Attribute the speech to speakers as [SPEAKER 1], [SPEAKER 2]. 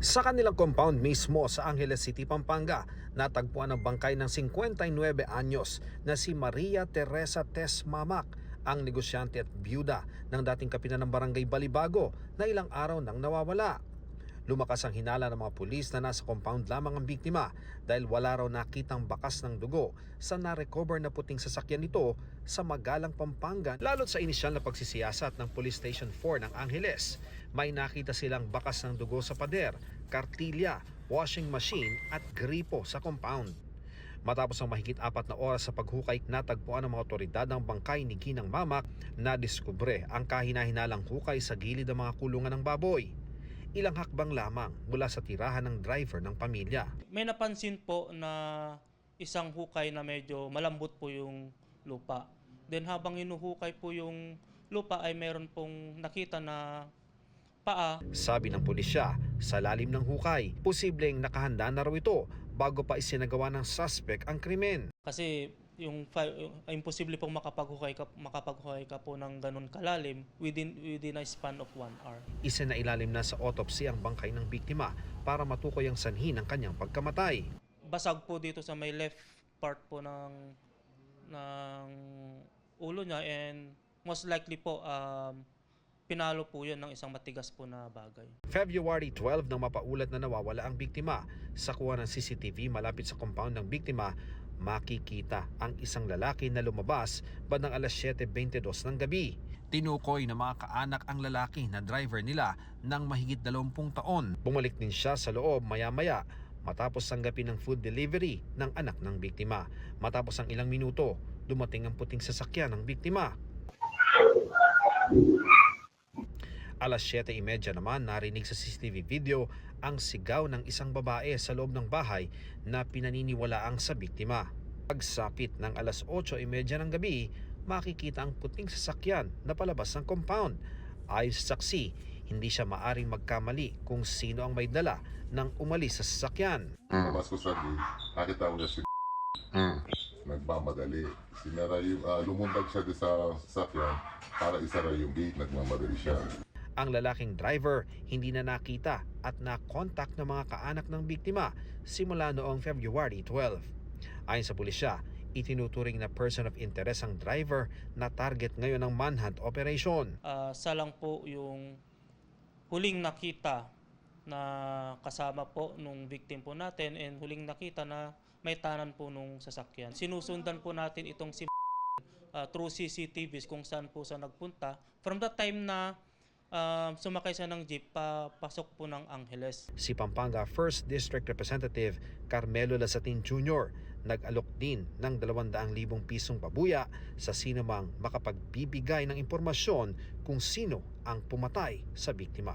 [SPEAKER 1] Sa kanilang compound mismo sa Angeles City, Pampanga, natagpuan ang bangkay ng 59 anyos na si Maria Teresa Tess Mamak, ang negosyante at byuda ng dating kapitan ng Barangay Balibago na ilang araw nang nawawala. Lumakas ang hinala ng mga pulis na nasa compound lamang ang biktima dahil wala raw nakitang bakas ng dugo sa na-recover na puting sasakyan nito sa Magalang, Pampanga. Lalo't sa inisyal na pagsisiyasat ng Police Station 4 ng Angeles, may nakita silang bakas ng dugo sa pader, kartilya, washing machine at gripo sa compound. Matapos ang mahigit 4 na oras sa paghukay, natagpuan ng mga otoridad ng bangkay ni Ginang Mamak na diskubre ang kahina-hinalang hukay sa gilid ng mga kulungan ng baboy. Ilang hakbang lamang mula sa tirahan ng driver ng pamilya.
[SPEAKER 2] May napansin po na isang hukay na medyo malambot po yung lupa. Then habang hinuhukay po yung lupa ay meron pong nakita na paa.
[SPEAKER 1] Sabi ng pulisya, sa lalim ng hukay, posibleng nakahanda na raw ito bago pa isinagawa ng suspect ang krimen.
[SPEAKER 2] Kasi imposible pong makapaghuhukay ka po ng ganun kalalim within a span of 1 hour.
[SPEAKER 1] Isinailalim na sa autopsy ang bangkay ng biktima para matukoy ang sanhi ng kanyang pagkamatay.
[SPEAKER 2] Basag po dito sa may left part po ng ulo niya, and most likely po pinalo po yun ng isang matigas po na bagay.
[SPEAKER 1] February 12 nang mapaulat na nawawala ang biktima. Sa kuha ng CCTV malapit sa compound ng biktima, makikita ang isang lalaki na lumabas bandang alas 7:22 ng gabi. Tinukoy ng mga kaanak ang lalaki na driver nila ng mahigit 20 taon. Bumalik din siya sa loob maya-maya matapos tanggapin ng food delivery ng anak ng biktima. Matapos ang ilang minuto, dumating ang puting sasakyan ng biktima. Alas 7:30 naman, narinig sa CCTV video ang sigaw ng isang babae sa loob ng bahay na pinaniniwalaang sa biktima. Pagsapit ng alas 8:30 ng gabi, makikita ang puting sasakyan na palabas ng compound. Ayon sa saksi, hindi siya maaring magkamali kung sino ang may dala nang umalis sa sasakyan.
[SPEAKER 3] Mas ko sabi, nakita mo niya si nagmamadali. Lumundag siya sa sasakyan para isara yung gate, nagmamadali siya.
[SPEAKER 1] Ang lalaking driver hindi na nakita at na-contact ng mga kaanak ng biktima simula noong February 12. Ayon sa pulisya, itinuturing na person of interest ang driver na target ngayon ng manhunt operation.
[SPEAKER 2] Salang po yung huling nakita na kasama po nung victim po natin, and huling nakita na may tanan po nung sasakyan. Sinusundan po natin itong si through CCTVs kung saan po sa nagpunta. From the time na sumakay siya ng jeep papasok po ng Angeles.
[SPEAKER 1] Si Pampanga 1st District Representative Carmelo Lasatin Jr. nag-alok din ng 200,000 pisong pabuya sa sinumang makapagbibigay ng impormasyon kung sino ang pumatay sa biktima.